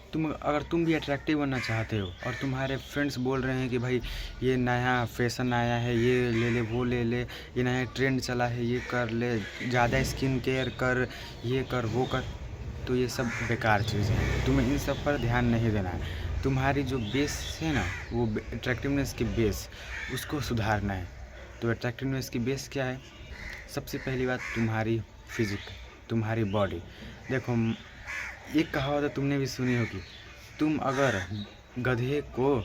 अगर तुम भी अट्रैक्टिव बनना चाहते हो और तुम्हारे फ्रेंड्स बोल रहे हैं कि भाई ये नया फैशन आया है, ये ले ले, वो ले ले, ये नया ट्रेंड चला है, ये कर ले, ज़्यादा स्किन केयर कर, ये कर, वो कर, तो ये सब बेकार चीज़ें हैं। तुम्हें इन सब पर ध्यान नहीं देना है। तुम्हारी जो बेस है ना, वो अट्रैक्टिवनेस की बेस, उसको सुधारना है। तो अट्रैक्टिवनेस की बेस क्या है? सबसे पहली बात तुम्हारी फिजिक, तुम्हारी बॉडी। देखो, एक कहावत तुमने भी सुनी होगी, तुम अगर गधे को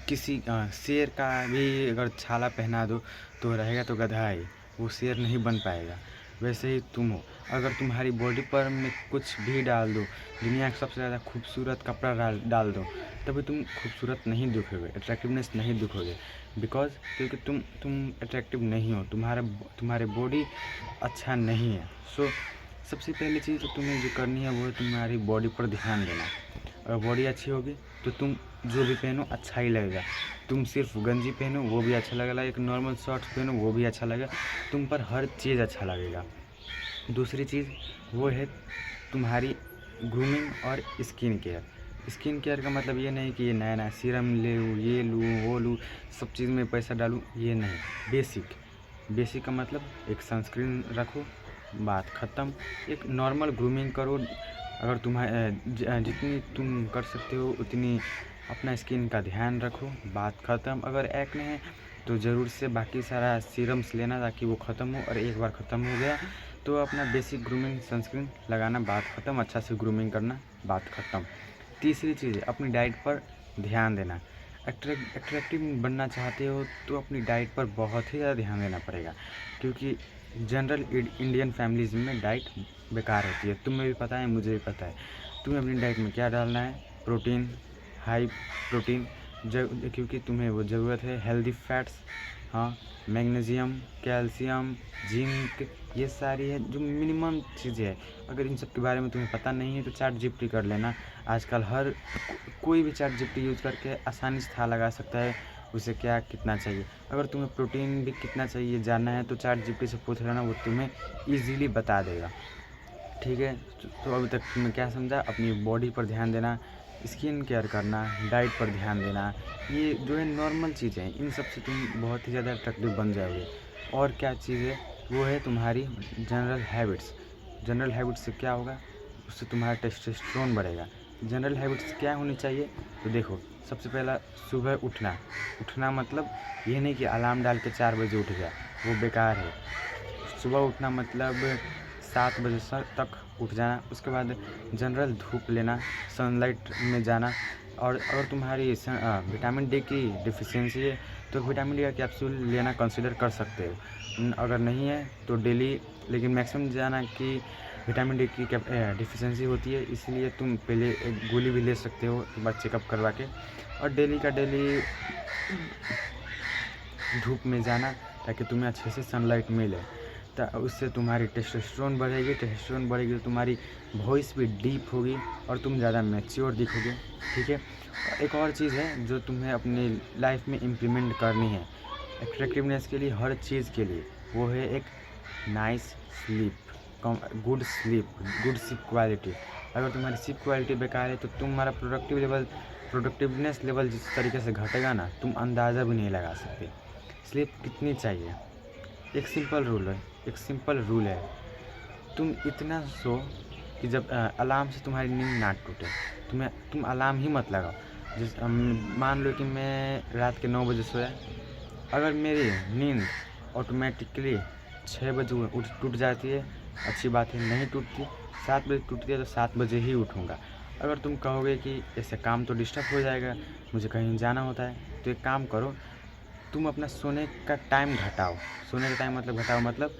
किसी शेर का भी अगर छाला पहना दो तो रहेगा तो गधा ही, वो शेर नहीं बन पाएगा। वैसे ही तुम हो, अगर तुम्हारी बॉडी पर में कुछ भी डाल दो, दुनिया का सबसे ज़्यादा खूबसूरत कपड़ा डाल दो, तभी तुम खूबसूरत नहीं दिखोगे, अट्रैक्टिवनेस नहीं दिखोगे। बिकॉज क्योंकि तुम अट्रैक्टिव नहीं हो, तुम्हारे बॉडी अच्छा नहीं है। सो सबसे पहली चीज़ तुम्हें जो करनी है वो है तुम्हारी बॉडी पर ध्यान देना। अगर बॉडी अच्छी होगी तो तुम जो भी पहनो अच्छा ही लगेगा। तुम सिर्फ गंजी पहनो वो भी अच्छा लगेगा, एक नॉर्मल शर्ट पहनो वो भी अच्छा लगेगा, तुम पर हर चीज़ अच्छा लगेगा। दूसरी चीज़ वो है तुम्हारी ग्रूमिंग और स्किन केयर। स्किन केयर का मतलब ये नहीं कि ये नया नया सीरम ले लूँ, ये लूँ, वो लूँ, सब चीज़ में पैसा डालूँ, ये नहीं। बेसिक का मतलब एक सनस्क्रीन रखो, बात ख़त्म। एक नॉर्मल ग्रूमिंग करो, अगर जितनी तुम कर सकते हो उतनी अपना स्किन का ध्यान रखो, बात ख़त्म। अगर एक्ने है तो ज़रूर से बाकी सारा सीरम्स लेना ताकि वो ख़त्म हो, और एक बार ख़त्म हो गया तो अपना बेसिक ग्रूमिंग सनस्क्रीन लगाना, बात ख़त्म। अच्छा से ग्रूमिंग करना, बात ख़त्म। तीसरी चीज़ है अपनी डाइट पर ध्यान देना। अट्रैक्टिव बनना चाहते हो तो अपनी डाइट पर बहुत ही ज़्यादा ध्यान देना पड़ेगा, क्योंकि जनरल इंडियन फैमिलीज़ में डाइट बेकार होती है। तुम्हें भी पता है, मुझे भी पता है। तुम्हें अपनी डाइट में क्या डालना है? प्रोटीन, हाई प्रोटीन, क्योंकि तुम्हें वो ज़रूरत है। हेल्दी फैट्स, हाँ, मैग्नीशियम, कैल्शियम, जिंक, ये सारी है जो मिनिमम चीज़ें हैं। अगर इन सब के बारे में तुम्हें पता नहीं है तो चैट जीपीटी कर लेना। आजकल कोई भी चैट जीपीटी यूज़ करके आसानी से था लगा सकता है उसे क्या कितना चाहिए। अगर तुम्हें प्रोटीन भी कितना चाहिए जानना है तो चैट जीपीटी से पूछ लेना, वो तुम्हें ईजीली बता देगा। ठीक है, तो अभी तक तुमने क्या समझा? अपनी बॉडी पर ध्यान देना, स्किन केयर करना, डाइट पर ध्यान देना, ये जो है नॉर्मल चीज़ें हैं। इन सब से तुम बहुत ही ज़्यादा अट्रैक्टिव बन जाओगे। और क्या चीज़ है? वो है तुम्हारी जनरल हैबिट्स। जनरल हैबिट्स से क्या होगा? उससे तुम्हारा टेस्टोस्टेरोन बढ़ेगा। जनरल हैबिट्स क्या होनी चाहिए? तो देखो, सबसे पहला सुबह उठना मतलब ये नहीं कि अलार्म डाल के 4 बजे उठ गया, वो बेकार है। सुबह उठना मतलब 7 बजे तक उठ जाना। उसके बाद जनरल धूप लेना, सनलाइट में जाना। और अगर तुम्हारी विटामिन डी की डिफिशियंसी है तो विटामिन डी का कैप्सूल लेना कंसिडर कर सकते हो। अगर नहीं है तो डेली, लेकिन मैक्सिमम जाना कि विटामिन डी की डिफिशियंसी होती है, इसलिए तुम पहले एक गोली भी ले सकते हो एक बार चेकअप करवा के। और डेली का डेली धूप में जाना ताकि तुम्हें अच्छे से सनलाइट मिले, उससे तुम्हारी टेस्टोस्टेरोन बढ़ेगी तो तुम्हारी वॉइस भी डीप होगी और तुम ज़्यादा मैच्योर दिखोगे। ठीक है, एक और चीज़ है जो तुम्हें अपनी लाइफ में इम्प्लीमेंट करनी है अट्रैक्टिवनेस के लिए, हर चीज़ के लिए, वो है एक nice sleep, good sleep quality. अगर तुम्हारी स्लीप क्वालिटी बेकार है तो तुम्हारा प्रोडक्टिवनेस लेवल जिस तरीके से घटेगा ना, तुम अंदाज़ा भी नहीं लगा सकते। स्लीप कितनी चाहिए? एक सिंपल रूल है, तुम इतना सो कि जब अलार्म से तुम्हारी नींद ना टूटे। तुम अलार्म ही मत लगाओ। मान लो कि मैं रात के 9 बजे सोया, अगर मेरी नींद ऑटोमेटिकली 6 बजे टूट जाती है, अच्छी बात है। नहीं टूटती, 7 बजे टूटती है तो 7 बजे ही उठूँगा। अगर तुम कहोगे कि ऐसे काम तो डिस्टर्ब हो जाएगा, मुझे कहीं जाना होता है, तो एक काम करो, तुम अपना सोने का टाइम घटाओ। मतलब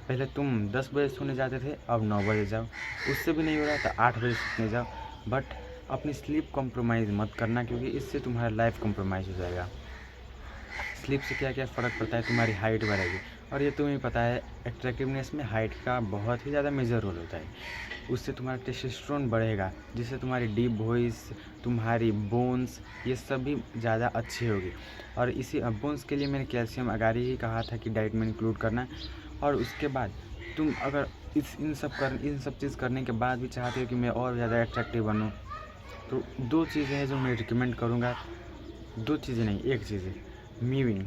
पहले तुम 10 बजे सोने जाते थे, अब 9 बजे जाओ। उससे भी नहीं हो रहा तो 8 बजे सोने जाओ, बट अपनी स्लीप कॉम्प्रोमाइज़ मत करना, क्योंकि इससे तुम्हारा लाइफ कॉम्प्रोमाइज़ हो जाएगा। स्लीप से क्या क्या फ़र्क पड़ता है? तुम्हारी हाइट बढ़ेगी, और ये तुम्हें पता है अट्रैक्टिवनेस में हाइट का बहुत ही ज़्यादा मेजर रोल होता है। उससे तुम्हारा टेस्टोस्टेरोन बढ़ेगा, जिससे तुम्हारी डीप वॉइस, तुम्हारी बोन्स, ये सब भी ज़्यादा अच्छी होगी। और इसी बोन्स के लिए मैंने कैल्शियम अगारी ही कहा था कि डाइट में इंक्लूड करना। और उसके बाद तुम अगर इन सब चीज़ करने के बाद भी चाहते हो कि मैं और ज़्यादा अट्रैक्टिव बनूँ, तो 2 चीज़ें हैं जो मैं रिकमेंड करूँगा, 2 चीज़ें नहीं, 1 चीज़ है, मीविंग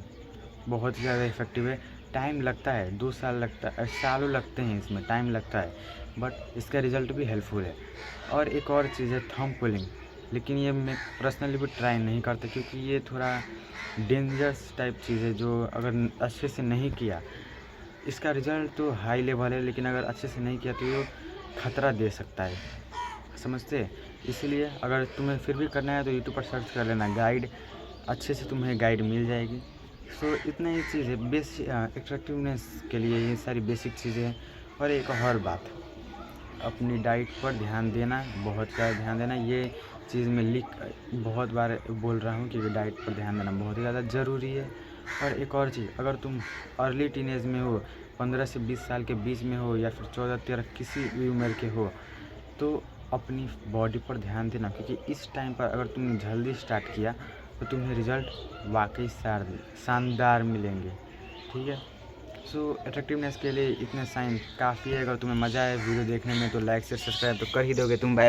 बहुत ही ज़्यादा इफ़ेक्टिव है। टाइम लगता है, 2 साल लगता है, सालों लगते हैं इसमें, टाइम लगता है, बट इसका रिज़ल्ट भी हेल्पफुल है। और एक और चीज़ है थंब पुलिंग, लेकिन ये मैं पर्सनली भी ट्राई नहीं करता क्योंकि ये थोड़ा डेंजरस टाइप चीज़ है, जो अगर अच्छे से नहीं किया, इसका रिज़ल्ट तो हाई लेवल है, लेकिन अगर अच्छे से नहीं किया तो ये खतरा दे सकता है, समझते हैं? इसीलिए अगर तुम्हें फिर भी करना है तो यूट्यूब पर सर्च कर लेना गाइड, अच्छे से तुम्हें गाइड मिल जाएगी। सो इतना ही चीज़ है, बेसिक एट्रैक्टिवनेस के लिए ये सारी बेसिक चीज़ें हैं। और एक और बात, अपनी डाइट पर ध्यान देना, बहुत ज़्यादा ध्यान देना। ये चीज़ मैं बहुत बार बोल रहा हूँ कि डाइट पर ध्यान देना बहुत ही ज़्यादा ज़रूरी है। और एक और चीज़, अगर तुम अर्ली टीनेज में हो, 15 से 20 साल के बीच में हो, या फिर 14-13 किसी भी उम्र के हो, तो अपनी बॉडी पर ध्यान देना, क्योंकि इस टाइम पर अगर तुमने जल्दी स्टार्ट किया तो तुम्हें रिज़ल्ट वाकई शानदार मिलेंगे, ठीक है? सो अट्रैक्टिवनेस के लिए इतने साइन काफ़ी है। अगर तुम्हें मज़ा आए वीडियो देखने में तो लाइक से सब्सक्राइब तो कर ही दोगे तुम। बाय।